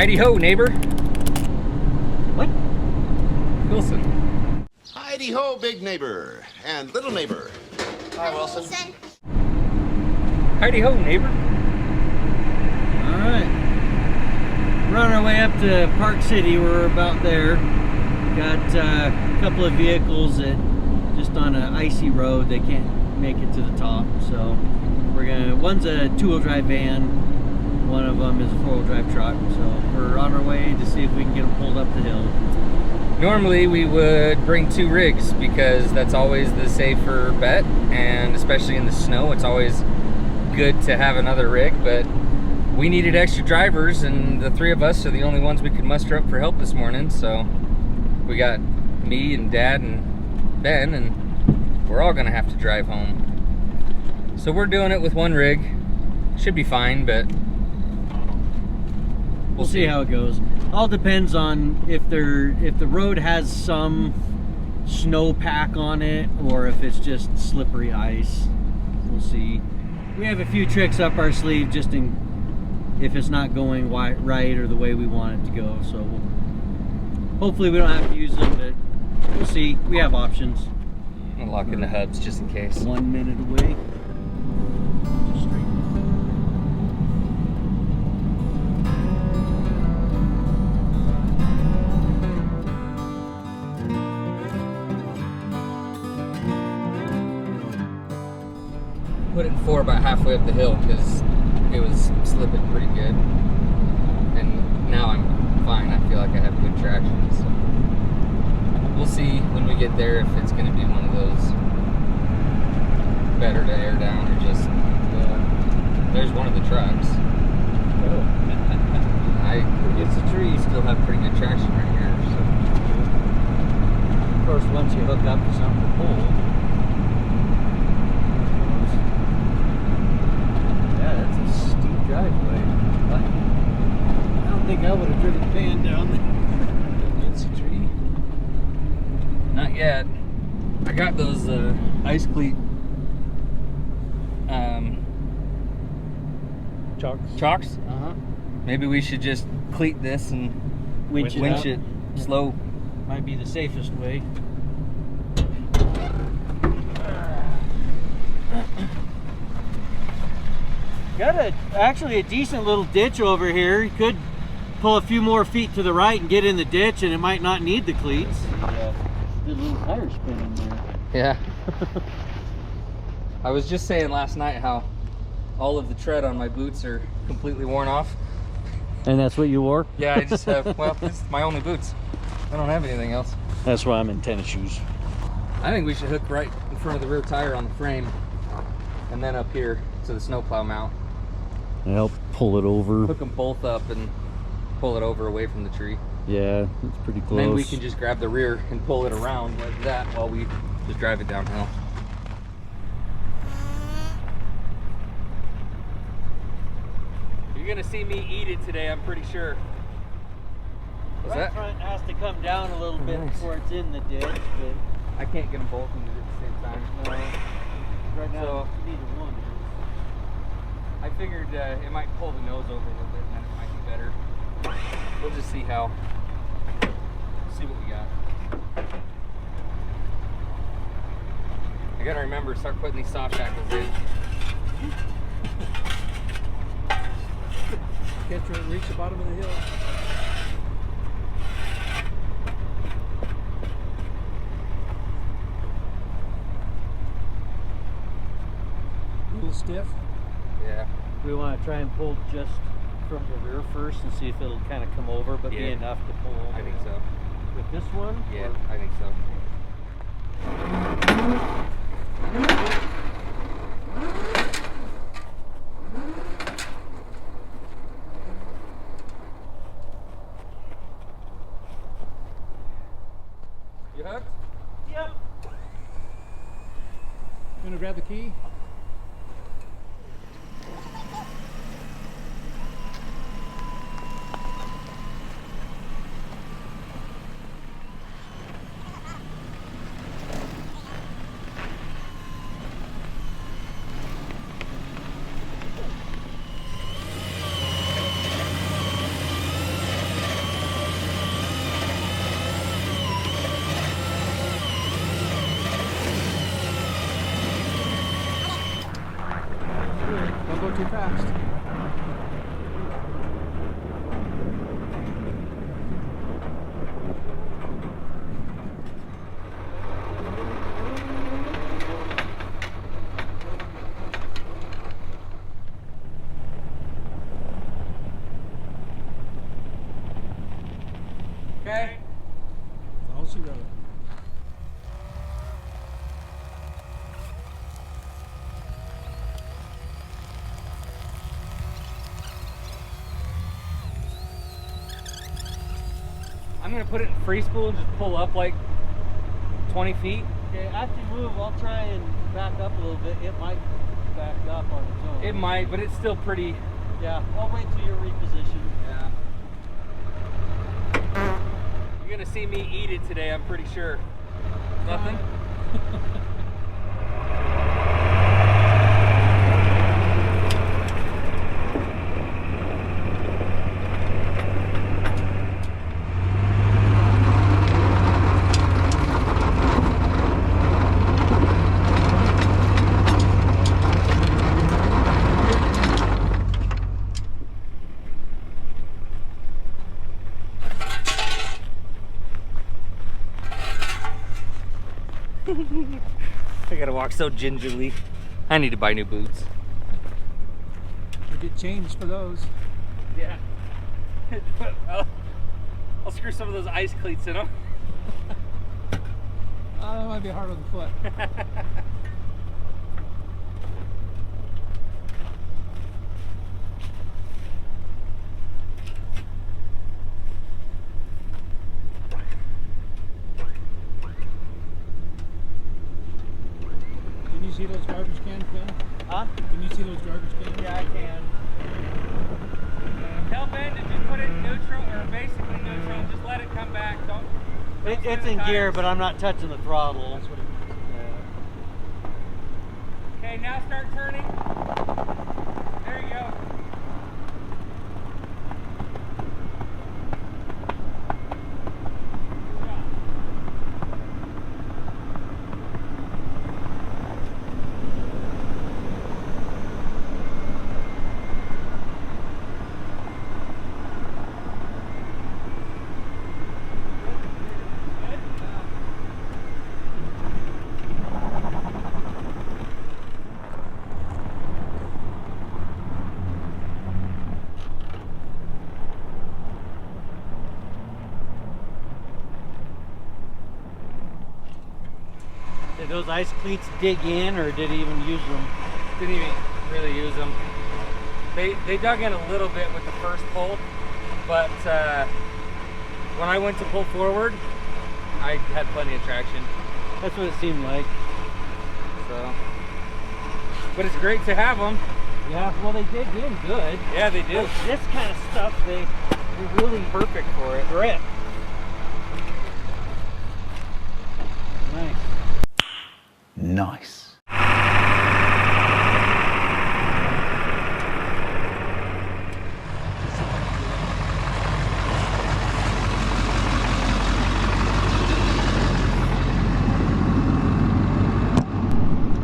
Heidi ho, neighbor. What? Wilson. Heidi ho, big neighbor and little neighbor. Hi, Wilson. Heidi ho, neighbor. All right. We're on our way up to Park City. We're about there. Got a couple of vehicles that just on an icy road, they can't make it to the top. So one's a two-wheel drive van. One of them is a four-wheel drive truck. So we're on our way to see if we can get them pulled up the hill. Normally we would bring 2 rigs because that's always the safer bet, and especially in the snow, it's always good to have another rig, but we needed extra drivers and the 3 of us are the only ones we could muster up for help this morning. So we got me and Dad and Ben, and we're all gonna have to drive home. So we're doing it with 1 rig. Should be fine, but we'll see how it goes. All depends on if the road has some snow pack on it or if it's just slippery ice. We'll see. We have a few tricks up our sleeve just in if it's not going right or the way we want it to go. So hopefully we don't have to use them, but we'll see. We have options. I'm gonna lock in the hubs just in case. 1 minute away. Just straight. Put it in 4 about halfway up the hill because it was slipping pretty good, and now I'm fine. I feel like I have good traction, so we'll see when we get there if it's going to be one of those better to air down or just there's one of the trucks. It's a tree. Still have pretty good traction right here, so Of course, once you hook up to something to pull. Driveway. I don't think I would have driven the van down there. It's a tree. not yet. I got those ice cleat chocks. Maybe we should just cleat this and winch it slow. Might be the safest way. Got actually a decent little ditch over here. You could pull a few more feet to the right and get in the ditch, and it might not need the cleats. Did a little tire spin in there. Yeah. I was just saying last night how all of the tread on my boots are completely worn off. And that's what you wore? Yeah, I just have, well, it's my only boots. I don't have anything else. That's why I'm in tennis shoes. I think we should hook right in front of the rear tire on the frame and then up here to the snowplow mount. And help pull it over. Hook them both up and pull it over away from the tree. Yeah, it's pretty close. And then we can just grab the rear and pull it around like that while we just drive it downhill. You're gonna see me eat it today, I'm pretty sure. The right front has to come down a little bit before it's in the ditch, but I can't get them both into it at the same time. no, right now So, neither one is. I figured it might pull the nose over a little bit and then it might be better. We'll just see what we got. I gotta remember, start putting these soft shackles in. Can't try and reach the bottom of the hill. A little stiff. Yeah. We want to try and pull just from the rear first and see if it'll kind of come over, but be enough to pull over. I think so. With this one? Yeah, I think so. You hooked? Yep. Gonna grab the key? too fast. Okay. That's all she wrote. I'm gonna put it in free spool and just pull up like 20 feet. Okay, after you move, I'll try and back up a little bit. It might back up on its own. It might, but it's still pretty. Yeah, I'll wait till you're repositioned. Yeah. You're gonna see me eat it today, I'm pretty sure. Nothing? I gotta walk so gingerly. I need to buy new boots. We get changed for those. Yeah. I'll screw some of those ice cleats in them. That might be hard on the foot. Can you see those garbage cans, Ben? Huh? Can you see those garbage cans? Yeah, I can. Tell Ben to just put it in neutral, or basically neutral, and just let it come back. Don't It's in gear, but I'm not touching the throttle. That's what it means. Okay, now start turning. There you go. Did those ice cleats dig in, or did he even use them? Didn't even really use them. They dug in a little bit with the first pull, but when I went to pull forward, I had plenty of traction. That's what it seemed like. So, but it's great to have them. Yeah, well, they dig in good. Yeah, they do. This kind of stuff, they're really Perfect for it. grip. Nice. Nice.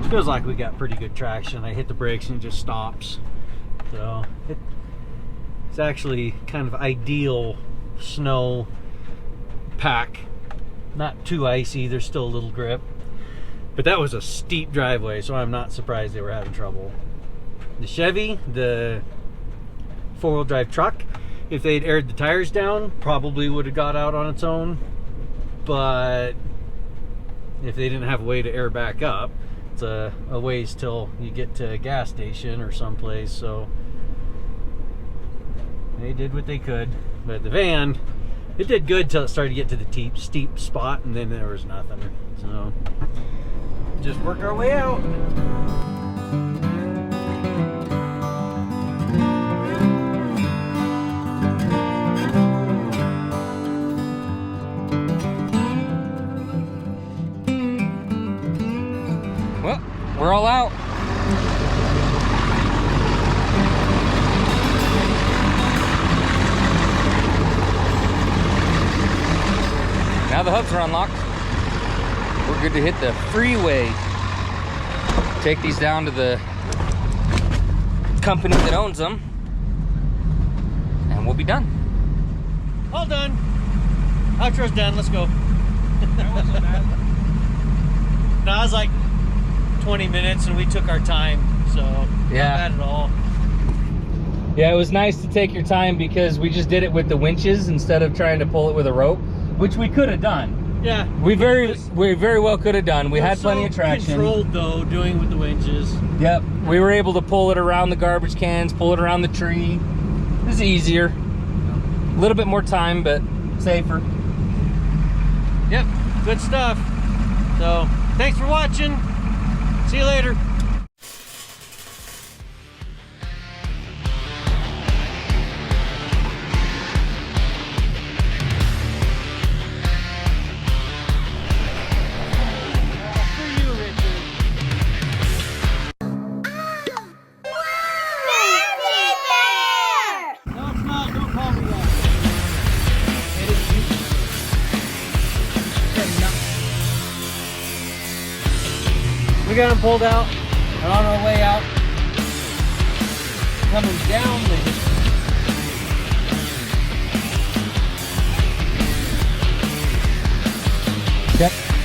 Feels like we got pretty good traction. I hit the brakes and it just stops. So it's actually kind of ideal snow pack. Not too icy, there's still a little grip. But that was a steep driveway, so I'm not surprised they were having trouble. The Chevy, the four-wheel drive truck, if they'd aired the tires down, probably would have got out on its own. But if they didn't have a way to air back up, it's a ways till you get to a gas station or someplace, so they did what they could. But the van, it did good till it started to get to the steep spot, and then there was nothing. So just work our way out. Well, we're all out. Now the hubs are unlocked. We're good to hit the freeway. Take these down to the company that owns them, and we'll be done. All done. Outro's done. Let's go. That wasn't bad. No, it was like 20 minutes, and we took our time, so Yeah. not bad at all. Yeah, it was nice to take your time because we just did it with the winches instead of trying to pull it with a rope, which we could have done. Yeah. We very well could have done. We had plenty of traction. Controlled though, doing with the winches. Yep, we were able to pull it around the garbage cans, pull it around the tree. It was easier. A little bit more time, but safer. Yep, good stuff. So, thanks for watching. See you later. We got them pulled out and on our way out, coming down the hill. Yep.